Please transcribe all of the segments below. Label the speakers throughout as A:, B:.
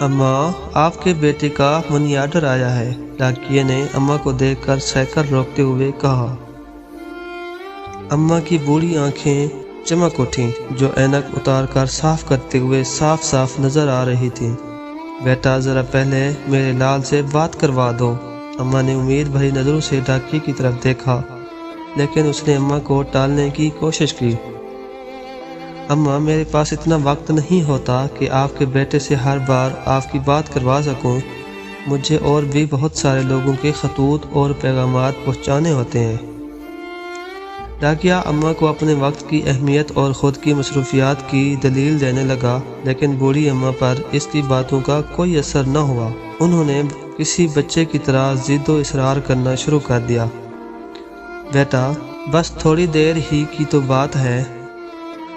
A: अम्मा, आपके बेटे का मनी ऑर्डर आया है। डाकिये ने अम्मा को देखकर साइकिल रोकते हुए कहा। अम्मा की बूढ़ी आंखें चमक उठीं, जो ऐनक उतारकर साफ करते हुए साफ साफ नजर आ रही थी। बेटा, जरा पहले मेरे लाल से बात करवा दो। अम्मा ने उम्मीद भरी नजरों से डाकिये की तरफ देखा, लेकिन उसने अम्मा को टालने की कोशिश की। अम्मा, मेरे पास इतना वक्त नहीं होता कि आपके बेटे से हर बार आपकी बात करवा सकूं। मुझे और भी बहुत सारे लोगों के खतूत और पैगामात पहुंचाने होते हैं। डाकिया अम्मा को अपने वक्त की अहमियत और ख़ुद की मसरूफियात की दलील देने लगा, लेकिन बूढ़ी अम्मा पर इसकी बातों का कोई असर न हुआ। उन्होंने किसी बच्चे की तरह ज़िद व इसरार करना शुरू कर दिया। बेटा, बस थोड़ी देर ही की तो बात है,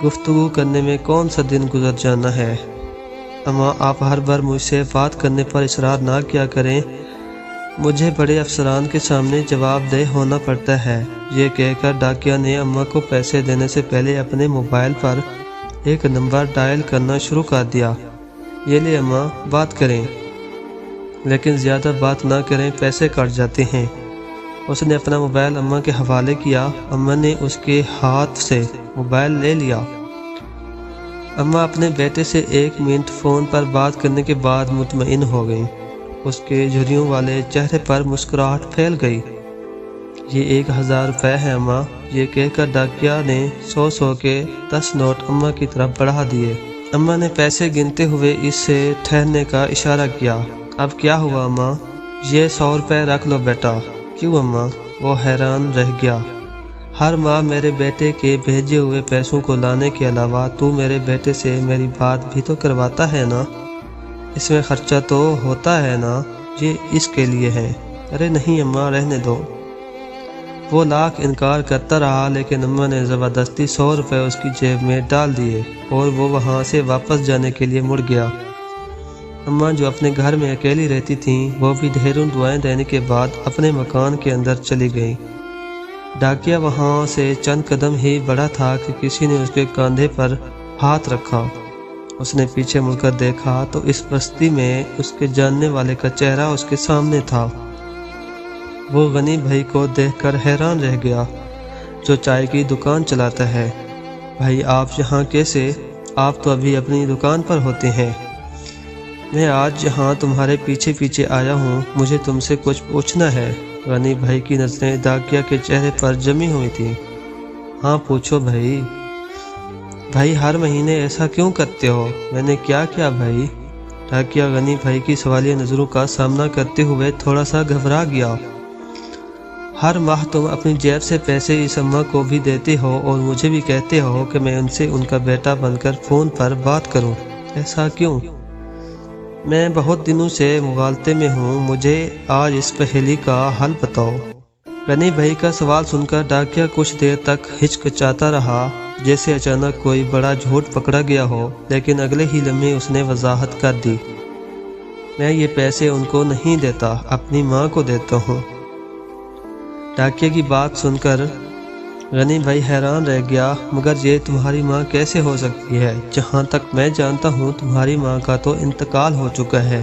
A: गुफ्तगू करने में कौन सा दिन गुजर जाना है। अम्मा, आप हर बार मुझसे बात करने पर इसरार ना किया करें। मुझे बड़े अफसरान के सामने जवाबदेह होना पड़ता है। ये कहकर डाकिया ने अम्मा को पैसे देने से पहले अपने मोबाइल पर एक नंबर डायल करना शुरू कर दिया। ये ले अम्मा, बात करें, लेकिन ज़्यादा बात ना करें, पैसे कट जाते हैं। उसने अपना मोबाइल अम्मा के हवाले किया। अम्मा ने उसके हाथ से मोबाइल ले लिया। अम्मा अपने बेटे से 1 मिनट फ़ोन पर बात करने के बाद मुतमईन हो गई। उसके झुर्रियों वाले चेहरे पर मुस्कुराहट फैल गई। ये 1000 रुपये है अम्मा। ये कहकर डाकिया ने 100 के 10 नोट अम्मा की तरफ बढ़ा दिए। अम्मा ने पैसे गिनते हुए इससे ठहरने का इशारा किया। अब क्या हुआ अम्मा? ये 100 रुपये रख लो बेटा। क्यों अम्मा? वो हैरान रह गया। हर माह मेरे बेटे के भेजे हुए पैसों को लाने के अलावा तू मेरे बेटे से मेरी बात भी तो करवाता है ना? इसमें खर्चा तो होता है ना? ये इसके लिए है। अरे नहीं अम्मा, रहने दो। वो लाख इनकार करता रहा, लेकिन अम्मा ने ज़बरदस्ती 100 रुपये उसकी जेब में डाल दिए और वो वहाँ से वापस जाने के लिए मुड़ गया। अम्मा, जो अपने घर में अकेली रहती थीं, वो भी ढेरों दुआएं देने के बाद अपने मकान के अंदर चली गईं। डाकिया वहाँ से चंद कदम ही बढ़ा था कि किसी ने उसके कंधे पर हाथ रखा। उसने पीछे मुड़कर देखा तो इस बस्ती में उसके जानने वाले का चेहरा उसके सामने था। वो गनी भाई को देखकर हैरान रह गया, जो चाय की दुकान चलाता है। भाई, आप यहाँ कैसे? आप तो अभी अपनी दुकान पर होते हैं। मैं आज यहाँ तुम्हारे पीछे पीछे आया हूँ, मुझे तुमसे कुछ पूछना है। गनी भाई की नजरें डाकिया के चेहरे पर जमी हुई थी। हाँ, पूछो भाई। भाई, हर महीने ऐसा क्यों करते हो? मैंने क्या किया भाई? डाकिया गनी भाई की सवालिया नज़रों का सामना करते हुए थोड़ा सा घबरा गया। हर माह तुम अपनी जेब से पैसे इस अम्मा को भी देते हो और मुझे भी कहते हो कि मैं उनसे उनका बेटा बनकर फ़ोन पर बात करूं। ऐसा क्यों? मैं बहुत दिनों से मुगालते में हूँ, मुझे आज इस पहेली का हल बताओ। गनी भाई का सवाल सुनकर डाकिया कुछ देर तक हिचकिचाता रहा, जैसे अचानक कोई बड़ा झूठ पकड़ा गया हो, लेकिन अगले ही लम्हे उसने वजाहत कर दी। मैं ये पैसे उनको नहीं देता, अपनी माँ को देता हूँ। डाकिया की बात सुनकर गनी भाई हैरान रह गया। मगर ये तुम्हारी माँ कैसे हो सकती है? जहाँ तक मैं जानता हूँ तुम्हारी माँ का तो इंतकाल हो चुका है।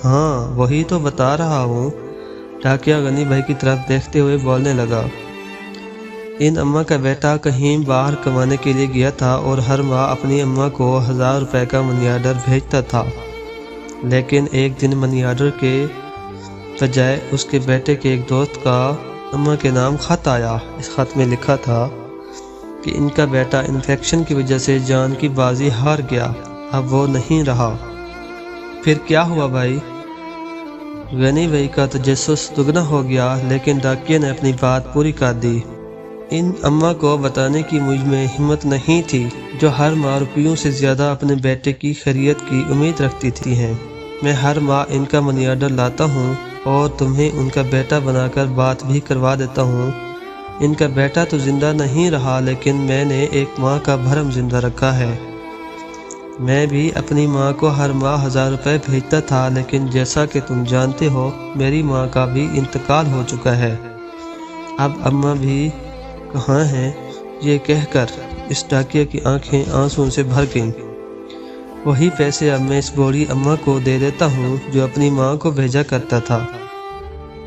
A: हाँ, वही तो बता रहा हूँ। डाकिया गनी भाई की तरफ देखते हुए बोलने लगा। इन अम्मा का बेटा कहीं बाहर कमाने के लिए गया था और हर माह अपनी अम्मा को 1000 रुपये का मनी ऑर्डर भेजता था, लेकिन एक दिन मनी ऑर्डर के बजाय उसके बेटे के एक दोस्त का अम्मा के नाम खत आया। इस खत में लिखा था कि इनका बेटा इन्फेक्शन की वजह से जान की बाजी हार गया, अब वो नहीं रहा। फिर क्या हुआ भाई? गनी भाई का तजस्सुस दुगना हो गया, लेकिन डाकिया ने अपनी बात पूरी कर दी। इन अम्मा को बताने की मुझ में हिम्मत नहीं थी, जो हर माह रुपयों से ज़्यादा अपने बेटे की खैरियत की उम्मीद रखती थी हैं। मैं हर माह इनका मनी ऑर्डर लाता हूँ और तुम्हें उनका बेटा बनाकर बात भी करवा देता हूँ। इनका बेटा तो ज़िंदा नहीं रहा, लेकिन मैंने एक माँ का भरम ज़िंदा रखा है। मैं भी अपनी माँ को हर माह 1000 रुपये भेजता था, लेकिन जैसा कि तुम जानते हो मेरी माँ का भी इंतकाल हो चुका है। अब अम्मा भी कहाँ हैं? ये कहकर इस डाकिया की आंखें आंसुओं से भर गईं। وہی پیسے اب میں اس بوڑھی اماں کو دے دیتا ہوں جو اپنی ماں کو بھیجا کرتا تھا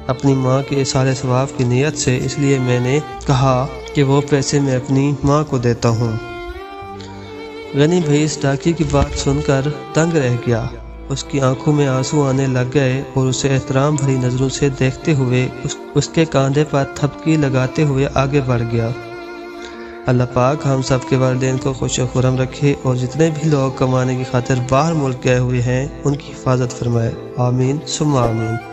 A: اپنی ماں کے اصالِ ثواب کی نیت سے، اس لیے میں نے کہا کہ وہ پیسے میں اپنی ماں کو دیتا ہوں۔ غنی بھائی اس ڈاکیے کی بات سن کر دنگ رہ گیا۔ اس کی آنکھوں میں آنسو آنے لگ گئے اور اسے احترام بھری نظروں سے دیکھتے ہوئے اس کے کاندھے پر تھپکی لگاتے ہوئے آگے بڑھ گیا۔ اللہ پاک ہم سب کے والدین کو خوش و خرم رکھے اور جتنے بھی لوگ کمانے کی خاطر باہر ملک گئے ہوئے ہیں ان کی حفاظت فرمائے، آمین ثم آمین۔